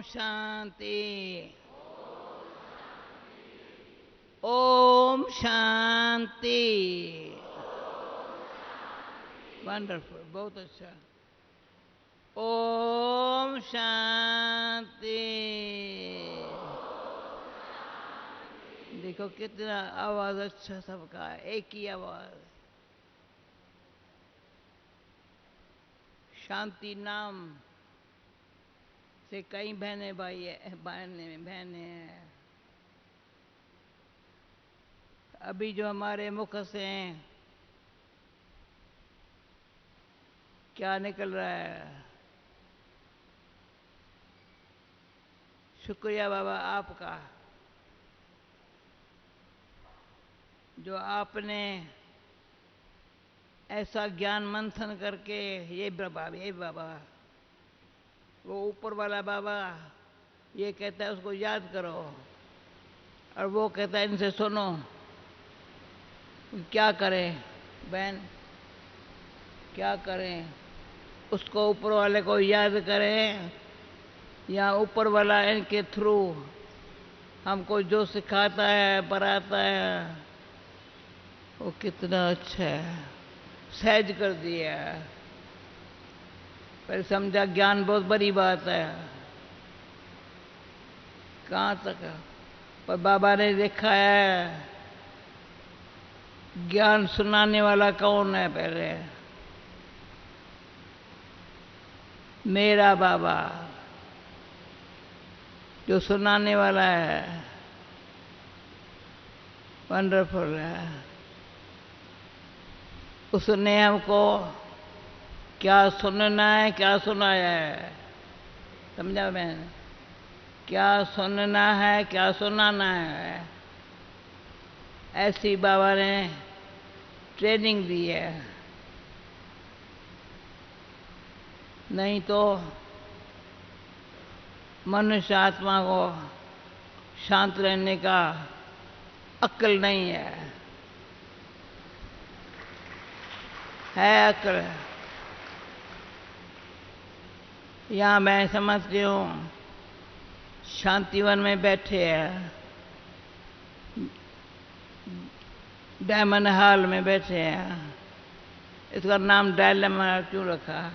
शांति। Om Shanti. Wonderful, बहुत अच्छा। ओम शांति। देखो कितना आवाज अच्छा सबका है, एक ही आवाज। शांति नाम से कई बहने भाई है, बहने हैं। अभी जो हमारे मुख से क्या निकल रहा है? शुक्रिया बाबा आपका, जो आपने ऐसा ज्ञान मंथन करके ये बाबा वो ऊपर वाला बाबा ये कहता है उसको याद करो, और वो कहता है इनसे सुनो। क्या करें बहन, क्या करें? उसको ऊपर वाले को याद करें, या ऊपर वाला इनके थ्रू हमको जो सिखाता है पढ़ाता है वो कितना अच्छा है, सहज कर दिया। पर समझा ज्ञान बहुत बड़ी बात है, कहाँ तक है? पर बाबा ने देखा है ज्ञान सुनाने वाला कौन है? पहले मेरा बाबा जो सुनाने वाला है, वंडरफुल है। उसने हमको क्या सुनना है, क्या सुनाया है, समझा मैंने? क्या सुनना है, क्या सुनाना है, ऐसी बाबा ने ट्रेनिंग दी है। नहीं तो मनुष्य आत्मा को शांत रहने का अक्ल नहीं है अक्ल। यहाँ मैं समझती हूँ शांतिवन में बैठे हैं, डायमंड हॉल में बैठे हैं। इसका नाम डायमंड क्यों रखा?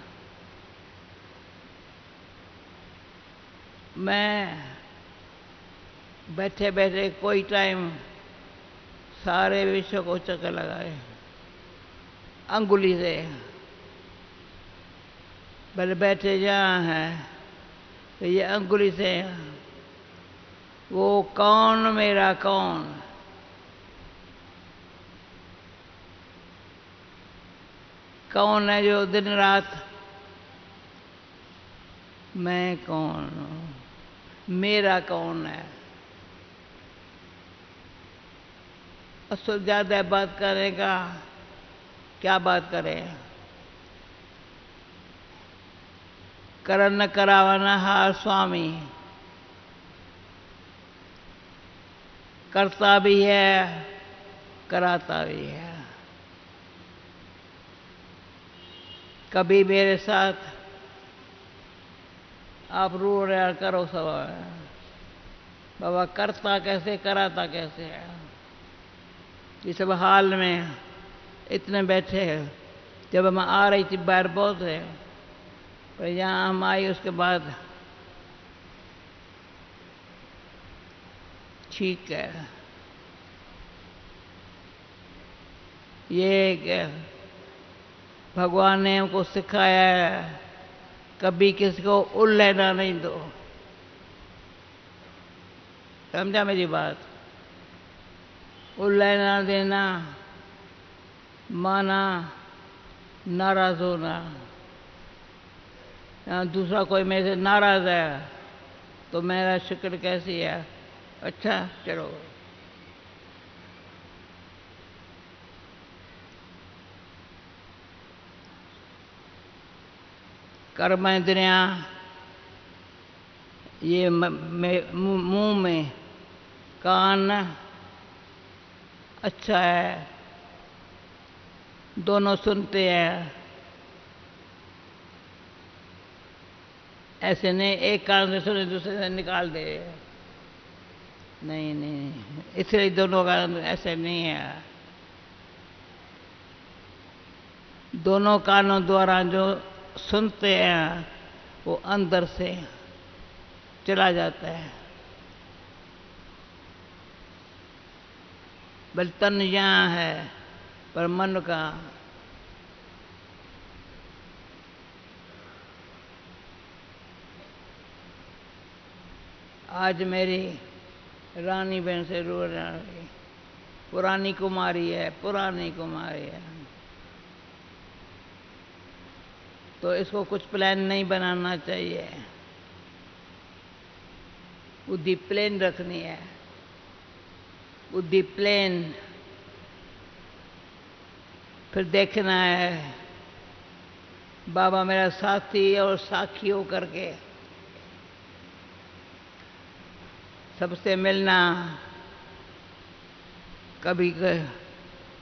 मैं बैठे बैठे कोई टाइम सारे विश्व को चक्कर लगाए अंगुली से। भले बैठे जहाँ हैं तो ये अंगुली से वो कौन मेरा कौन, कौन है जो दिन रात मैं कौन हूँ, मेरा कौन है? उससे ज़्यादा बात करने का क्या बात करें? करन करावना हार स्वामी, करता भी है कराता भी है। कभी मेरे साथ आप रो रहे करो सब, बाबा करता कैसे कराता कैसे है? ये सब हाल में इतने बैठे हैं। जब हम आ रही थी बाहर बहुत है, पर यहाँ हम आई उसके बाद ठीक है। ये भगवान ने हमको सिखाया है कभी किसी को उल्लेना नहीं दो, समझा मेरी बात? उल्लेना देना माना नाराज होना। दूसरा कोई मेरे से नाराज है तो मेरा शुक्र कैसी है? अच्छा चलो। कर्म इंद्रियां ये मुंह में, कान अच्छा है, दोनों सुनते हैं। ऐसे नहीं एक कान से सुने दूसरे से निकाल दे। नहीं नहीं, इसलिए दोनों का ऐसे नहीं है। दोनों कानों द्वारा जो सुनते हैं वो अंदर से चला जाता है। बल तन यहाँ है पर मन का। आज मेरी रानी बहन से रो रही, पुरानी कुमारी है, पुरानी कुमारी है। तो इसको कुछ प्लान नहीं बनाना चाहिए, बुद्धि प्लेन रखनी है, बुद्धि प्लेन। फिर देखना है बाबा मेरा साथी और साखी हो करके सबसे मिलना, कभी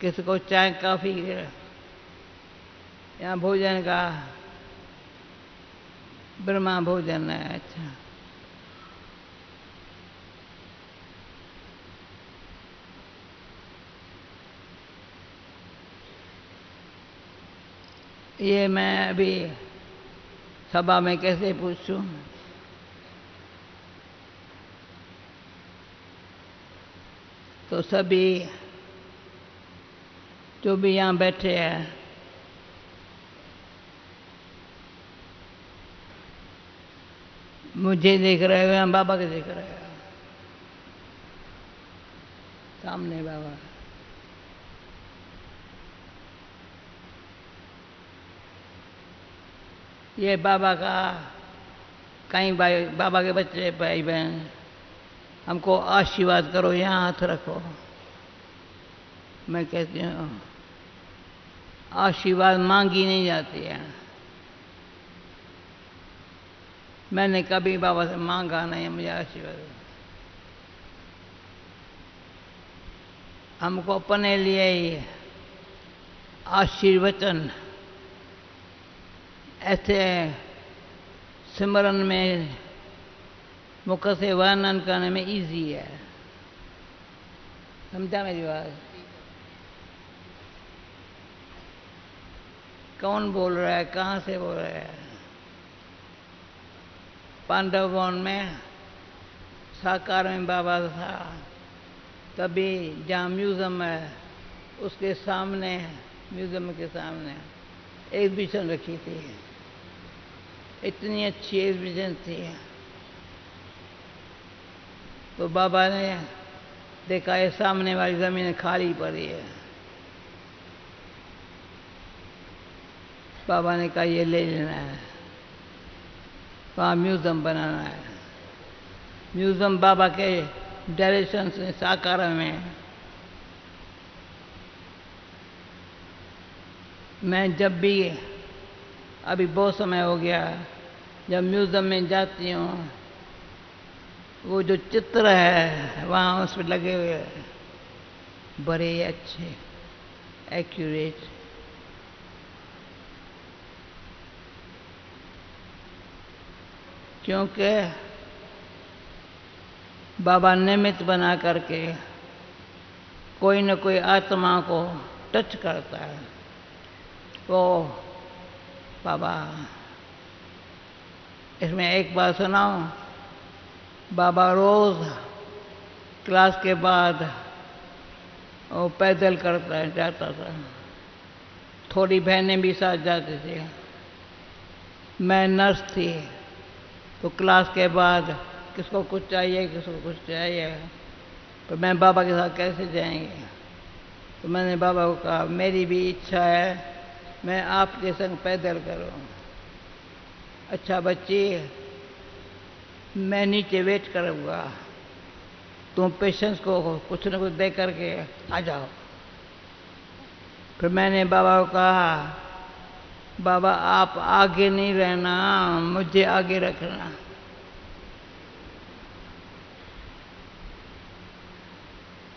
किसी को चाय कॉफी या भोजन का, ब्रह्मा भोजन है। अच्छा, ये मैं अभी सभा में कैसे पूछूं? तो सभी जो भी यहाँ बैठे हैं मुझे देख रहे हो या बाबा के देख रहे हो? सामने बाबा। ये बाबा का कई भाई, बाबा के बच्चे भाई बहन हमको आशीर्वाद करो, यहाँ हाथ रखो। मैं कहती हूँ आशीर्वाद मांगी नहीं जाती है। मैंने कभी बाबा से मांगा नहीं मुझे आशीर्वाद। हमको अपने लिए ही आशीर्वचन ऐसे सिमरन में मुख से वर्णन करने में इजी है। समझा मेरी बात? कौन बोल रहा है, कहाँ से बोल रहा है? पांडव वन में साकार में बाबा था, तभी जहाँ म्यूजियम है उसके सामने, म्यूजियम के सामने एग्जीबिशन रखी थी। इतनी अच्छी एग्जीबिशन थी। तो बाबा ने देखा ये सामने वाली जमीन खाली पड़ी है। बाबा ने कहा ये ले लेना है, वहाँ म्यूजियम बनाना है। म्यूजियम बाबा के डायरेक्शन से साकार में। मैं जब भी, अभी बहुत समय हो गया, जब म्यूजियम में जाती हूँ वो जो चित्र है वहाँ उस पर लगे हुए बड़े अच्छे एक्यूरेट। क्योंकि बाबा निमित्त बना करके कोई न कोई आत्मा को टच करता है। वो बाबा, इसमें एक बात सुनाओ। बाबा रोज क्लास के बाद वो पैदल करता जाता था, थोड़ी बहनें भी साथ जाती थी। मैं नर्स थी तो क्लास के बाद किसको कुछ चाहिए, किसको कुछ चाहिए, तो मैं बाबा के साथ कैसे जाएंगे? तो मैंने बाबा को कहा मेरी भी इच्छा है मैं आपके संग पैदल करूं। अच्छा बच्ची, मैं नीचे वेट करूंगा, तुम पेशेंट्स को कुछ न कुछ दे करके आ जाओ। फिर मैंने बाबा को कहा बाबा आप आगे नहीं रहना, मुझे आगे रखना।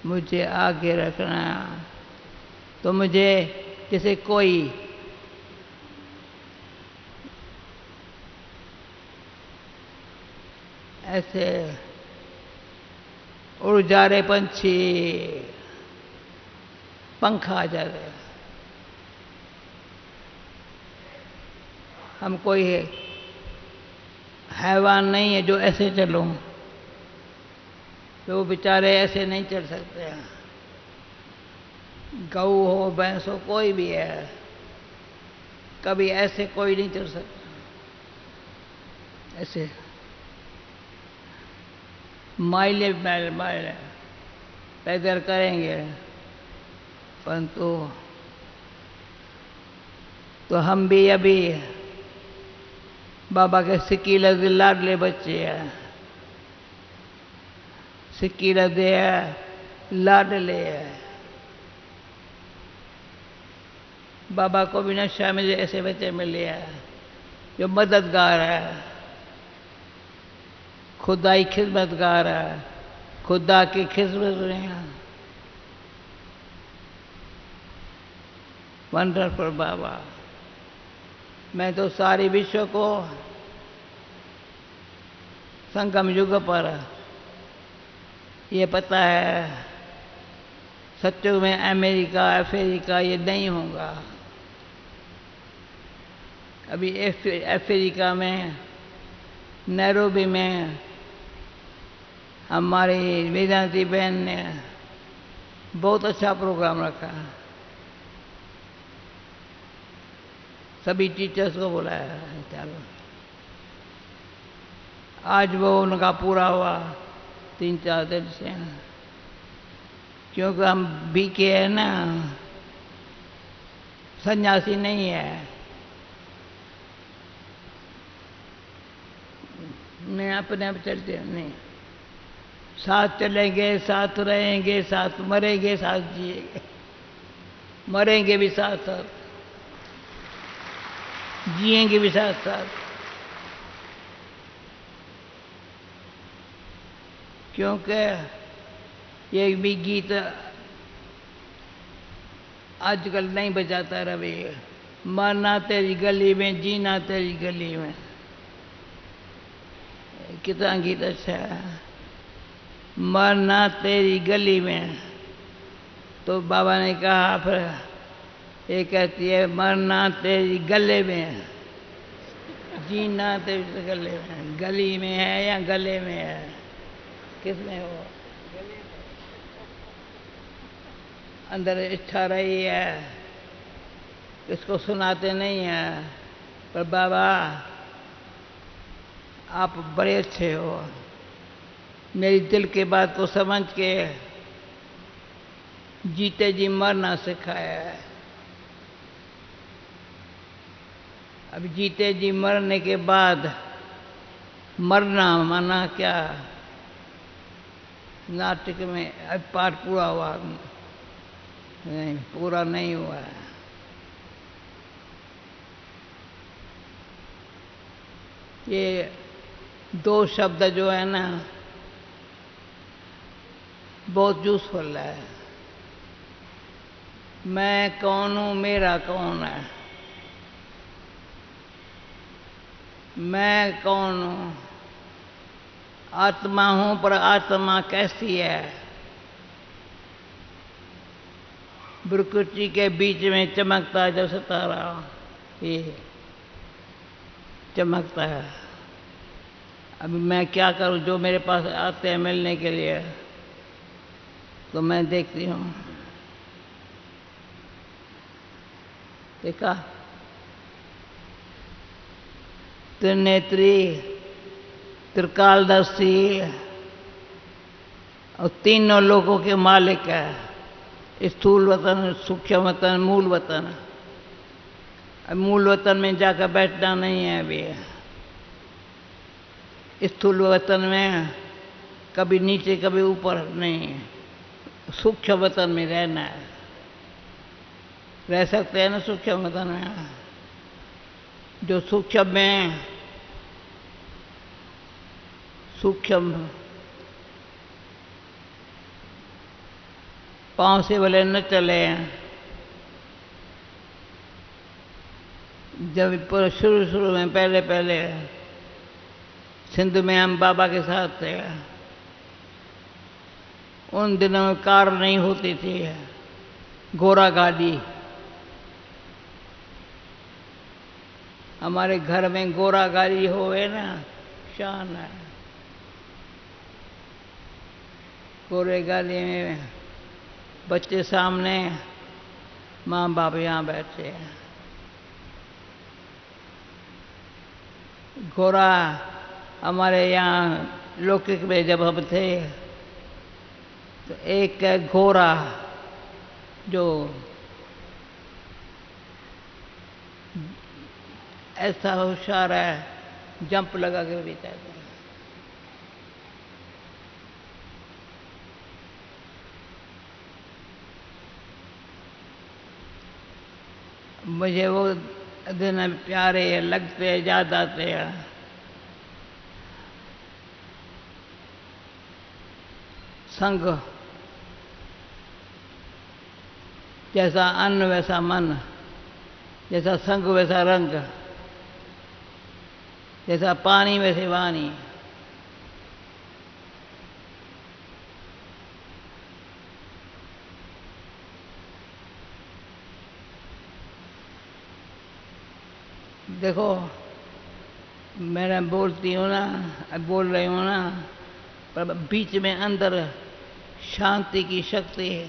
मुझे आगे रखना। तो मुझे जैसे कोई ऐसे उड़ जा रहे पंछी, पंख आ जा रहे। हम कोई हैवान नहीं है जो ऐसे चलो, तो बेचारे ऐसे नहीं चल सकते हैं। गऊ हो, भैंस हो, कोई भी है, कभी ऐसे कोई नहीं चल सकता। ऐसे माइले माइले पैदल करेंगे, परंतु तो हम भी अभी बाबा के सिक्कीला दे लाडले बच्चे हैं, सिक्कीला दे लाडले है। बाबा को भी नशा में ऐसे बच्चे मिले हैं जो मददगार है, खुदा ही खिदमतगार है, खुदा की खिदमत में। वंडरफुल बाबा। मैं तो सारे विश्व को संगम युग पर ये पता है, सत्युग में अमेरिका अफ्रीका ये नहीं होगा। अभी अफ्रीका में नैरोबी में हमारी वेदांती बहन ने बहुत अच्छा प्रोग्राम रखा, सभी टीचर्स को बुलाया। चलो आज वो उनका पूरा हुआ 3-4 दिन से, क्योंकि हम बीके है ना, सन्यासी नहीं है। मैं अपने आप चलते नहीं, साथ चलेंगे, साथ रहेंगे, साथ मरेंगे, साथ जिएंगे, मरेंगे भी साथ साथ, जिएंगे भी साथ साथ। क्योंकि ये भी गीत आजकल नहीं बजाता रवि, मरना तेरी गली में, जीना तेरी गली में। कितना गीत अच्छा है, मरना तेरी गली में। तो बाबा ने कहा, फिर ये कहती है मरना तेरी गले में, जीना तेरी गले में। गली में है या गले में है, किस में हो? अंदर इच्छा रही है, इसको सुनाते नहीं है। पर बाबा आप बड़े अच्छे हो, मेरी दिल की बात को समझ के जीते जी मरना सिखाया है। अब जीते जी मरने के बाद मरना माना क्या? नाटक में अब पाठ पूरा हुआ नहीं, पूरा नहीं हुआ है। ये 2 शब्द जो है ना, बहुत यूजफुल है। मैं कौन हूं, मेरा कौन है। मैं कौन हूं, आत्मा हूं, पर आत्मा कैसी है? प्रकृति के बीच में चमकता है जो सितारा, ये चमकता है। अभी मैं क्या करूं, जो मेरे पास आते हैं मिलने के लिए, तो मैं देखती हूं। देखा, त्रिनेत्री, त्रिकालदर्शी और तीनों लोगों के मालिक है। स्थूल वतन, सूक्ष्म वतन, मूल वतन। अब मूल वतन में जाकर बैठना नहीं है अभी। स्थूल वतन में कभी नीचे कभी ऊपर नहीं, सूक्ष्म वतन में रहना है। रह सकते हैं ना सूक्ष्म वतन में? जो सूक्ष्म में सूक्ष्म पांव से भले न चले, जब शुरू में पहले सिंध में हम बाबा के साथ थे। उन दिनों में कार नहीं होती थी, घोड़ा गाड़ी। हमारे घर में घोड़ा गाड़ी होवे ना, शान है। घोड़े गाड़ी में बच्चे सामने, माँ बाप यहाँ बैठे हैं। घोड़ा हमारे यहाँ लौकिक में जब हम थे तो एक घोड़ा जो ऐसा होशियार है, जंप लगा के भी तैरता है। मुझे वो दिन प्यारे लगते, याद आते हैं। संग जैसा अन्न वैसा मन, जैसा संग वैसा रंग, जैसा पानी वैसे वाणी। देखो मैं बोलती हूँ ना, बोल रही हूँ ना, पर बीच में अंदर शांति की शक्ति है,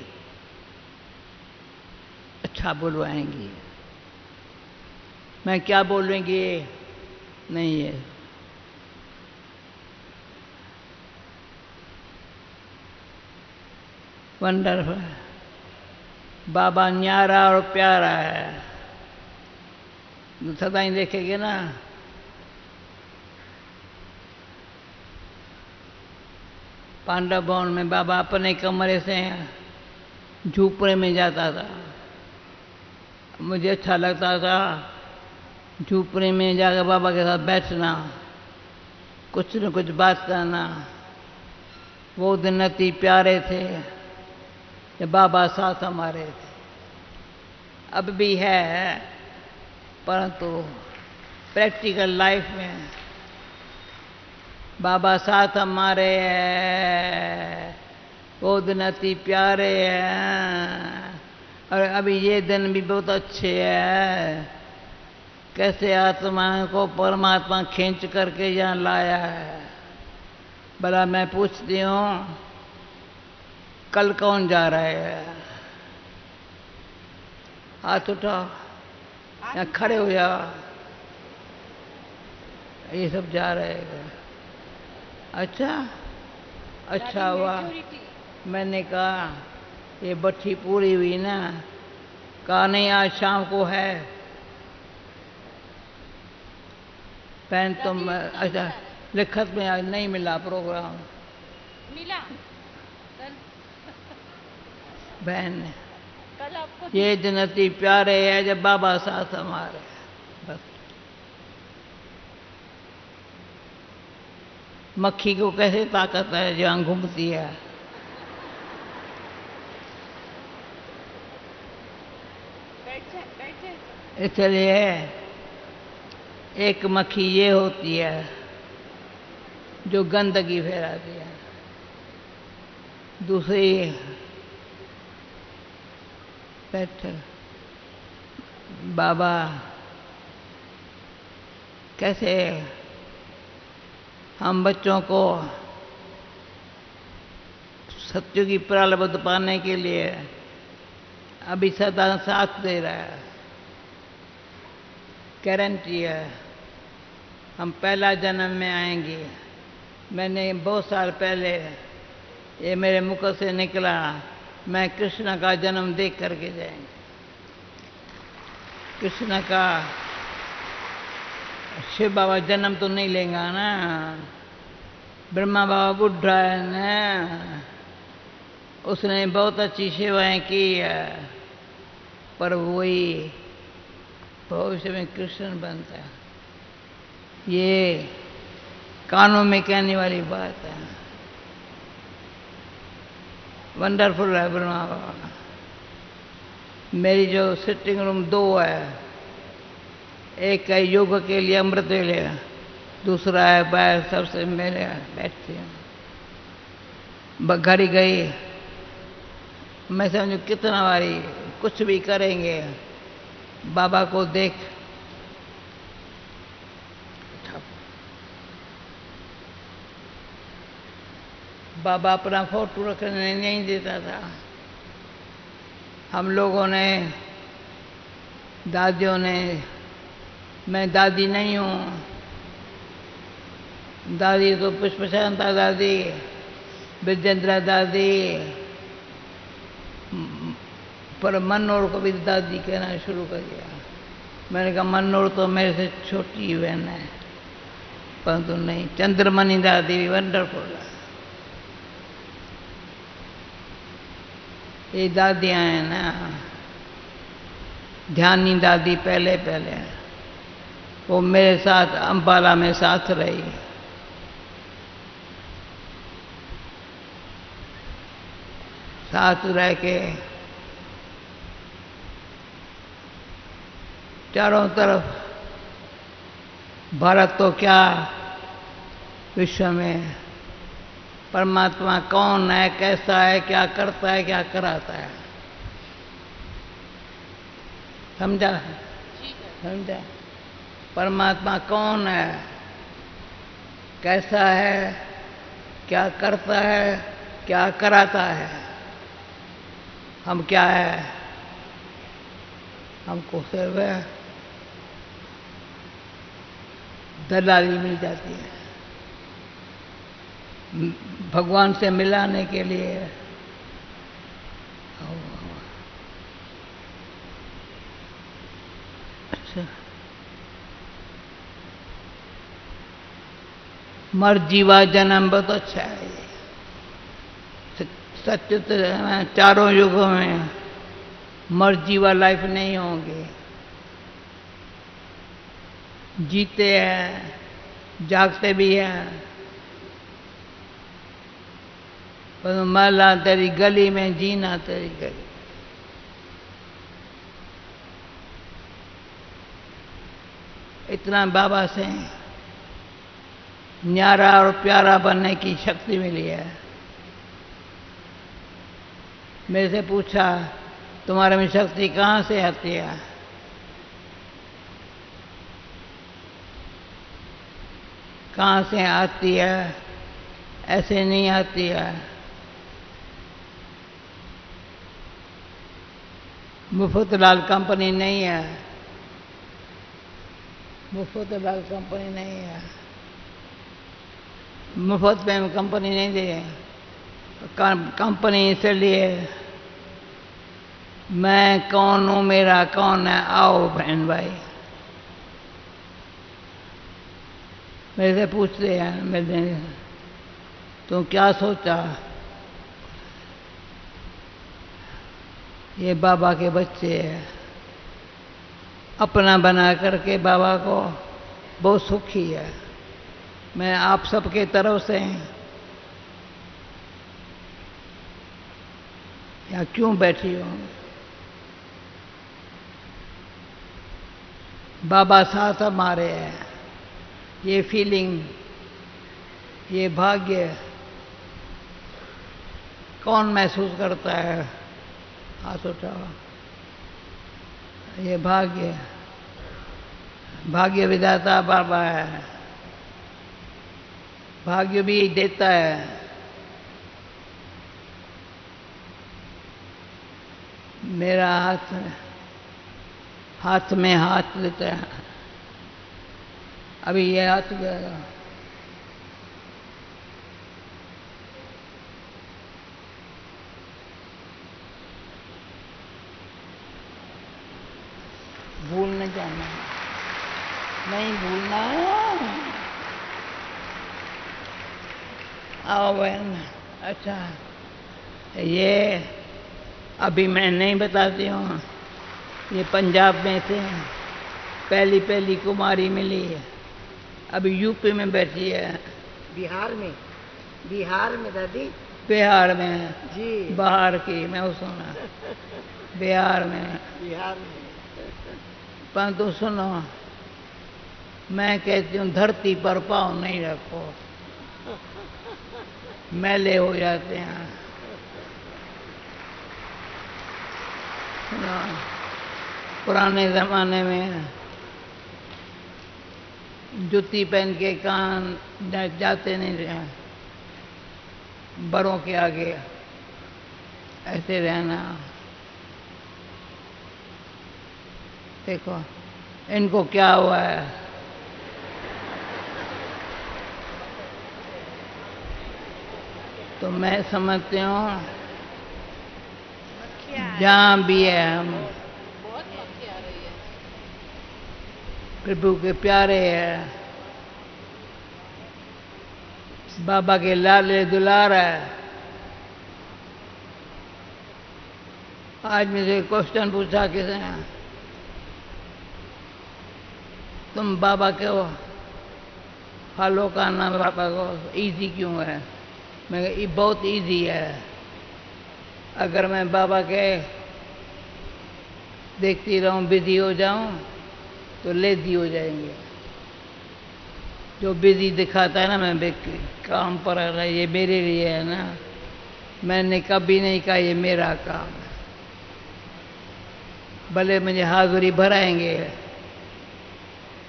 अच्छा बोलवाएंगी। मैं क्या बोलूँगी नहीं है। वंडरफुल। बाबा न्यारा और प्यारा है, सदा ही देखेंगे ना। पांडव भवन में बाबा अपने कमरे से झूपड़े में जाता था। मुझे अच्छा लगता था झूपड़े में जाकर बाबा के साथ बैठना, कुछ न कुछ बात करना। वो दिन अति प्यारे थे जब बाबा साथ हमारे थे। अब भी है, परंतु प्रैक्टिकल लाइफ में बाबा साथ हमारे हैं, वो दिन अति प्यारे हैं। और अभी ये दिन भी बहुत अच्छे हैं। कैसे आत्मा को परमात्मा खींच करके यहाँ लाया है। भला मैं पूछती हूँ कल कौन जा रहा है? हाथ उठाओ या खड़े हो जाओ। ये सब जा रहे हैं। अच्छा, अच्छा हुआ। मैंने कहा ये बट्ठी पूरी हुई ना, कहा नहीं आज शाम को है। पैन तो अच्छा लिखत में आज नहीं मिला प्रोग्राम। मिला कल बहन कल आपको ये दिन अति प्यारे है जब बाबा साथ हमारे। बस मक्खी को कैसे ताकत है जहाँ घूमती है। बैठ जाए इसलिए एक मक्खी ये होती है जो गंदगी फैलाती है, दूसरी बैठ। बाबा कैसे हम बच्चों को सत्य की प्रारब्ध पाने के लिए अभी सदा साथ दे रहा है। गारंटी है हम पहला जन्म में आएंगे। मैंने बहुत साल पहले ये मेरे मुख से निकला, मैं कृष्ण का जन्म देख करके जाएंगे। कृष्ण का शिव बाबा जन्म तो नहीं लेगा ना, ब्रह्मा बाबा बुढ़ा है ना, उसने बहुत अच्छी सेवाएं की है, पर वही भविष्य में कृष्ण बनता है। ये कानों में कहने वाली बात है। वंडरफुल है ब्रह्मा बाबा। मेरी जो सिटिंग रूम 2 है, एक है योग के लिए अमृत वेले, दूसरा है बाहर सबसे मेरे बैठते हैं। घड़ी गई, मैं समझू कितना बारी कुछ भी करेंगे बाबा को देख। बाबा अपना फोटो रखने नहीं देता था। हम लोगों ने, दादियों ने, मैं दादी नहीं हूँ, दादी तो पुष्पशांता दादी, विजेंद्रा दादी, पर मनोहर को भी दादी कहना शुरू कर दिया। मैंने कहा मनोहर तो मेरे से छोटी बहन है, परंतु नहीं, चंद्रमणि दादी भी वंडरफुल है। ये दादियाँ हैं ना, ध्यानी दादी पहले पहले, वो मेरे साथ अम्बाला में साथ रही। साथ रह के चारों तरफ, भारत तो क्या विश्व में परमात्मा कौन है, कैसा है, क्या करता है, क्या कराता है, समझा? समझा? परमात्मा कौन है, कैसा है, क्या करता है, क्या कराता है। हम क्या है? हमको सिर्फ दलाली मिल जाती है भगवान से मिलाने के लिए। अच्छा, मर जीवा जन्म बहुत अच्छा है। सत्य तो चारों युगों में मर जीवा लाइफ नहीं होंगे, जीते हैं, जागते भी हैं। पर मरना तेरी गली में, जीना तेरी गली। इतना बाबा से न्यारा और प्यारा बनने की शक्ति मिली है। मेरे से पूछा तुम्हारे में शक्ति कहाँ से आती है? कहाँ से आती है? ऐसे नहीं आती है। मुफ्तलाल कंपनी नहीं है, मुफ्तलाल कंपनी नहीं है, मुफ्त में कंपनी नहीं दे। कंपनी इसलिए, मैं कौन हूँ, मेरा कौन है, आओ बहन भाई। मेरे से पूछते हैं, मेरे तुम क्या सोचा? ये बाबा के बच्चे हैं, अपना बना करके बाबा को बहुत सुखी है। मैं आप सबके तरफ से यहाँ क्यों बैठी हूँ? बाबा साथ हमारे हैं। ये फीलिंग, ये भाग्य कौन महसूस करता है? हाथ उठाओ। ये भाग्य, भाग्य विधाता बाबा है। भाग्य भी देता है। मेरा हाथ में हाथ लेता है। अभी ये हाथ गया, भूल न जाना, नहीं भूलना। आओ बहन। अच्छा, ये अभी मैं नहीं बताती हूँ, ये पंजाब में से पहली पहली कुमारी मिली है, अभी यूपी में बैठी है। बिहार में? बिहार में दादी? बिहार में जी। बाहर की मैं वो सुना, बिहार में। बिहार में। परंतु सुनो, मैं कहती हूँ धरती पर पाँव नहीं रखो, मैले हो जाते हैं। पुराने ज़माने में जूती पहन के कान जाते नहीं रहे, बड़ों के आगे ऐसे रहना। देखो इनको क्या हुआ है, तो मैं समझती हूँ जहाँ भी है हम बहुत मक्खी आ रही है। प्रभु के प्यारे हैं, बाबा के लाले दुलार है। आज मुझे क्वेश्चन पूछा किसी ने, तुम बाबा के हो फॉलो करना, बाबा को इजी क्यों है? मैं ये बहुत इजी है। अगर मैं बाबा के देखती रहूं, बिजी हो जाऊं तो लेजी हो जाएंगे। जो बिजी दिखाता है ना, मैं काम पर आ रहा है, ये मेरे लिए है ना, मैंने कभी नहीं कहा ये मेरा काम है। भले मुझे हाजिरी भराएंगे,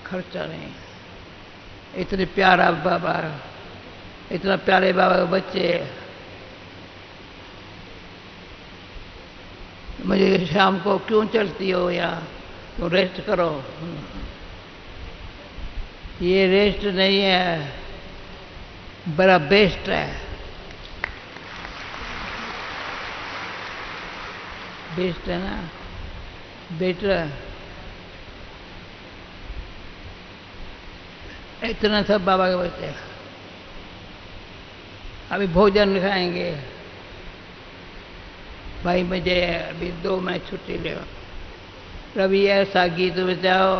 खर्चा नहीं। इतने प्यारा बाबा, इतना प्यारे बाबा के बच्चे, मुझे शाम को क्यों चलती हो यहाँ, तो रेस्ट करो। ये रेस्ट नहीं है, बड़ा बेस्ट है। बेस्ट है ना, बेटर। इतना सब बाबा के बच्चे अभी भोजन खाएंगे। भाई मुझे अभी 2 मिनट छुट्टी ले, रवि ऐसा गीत बजाओ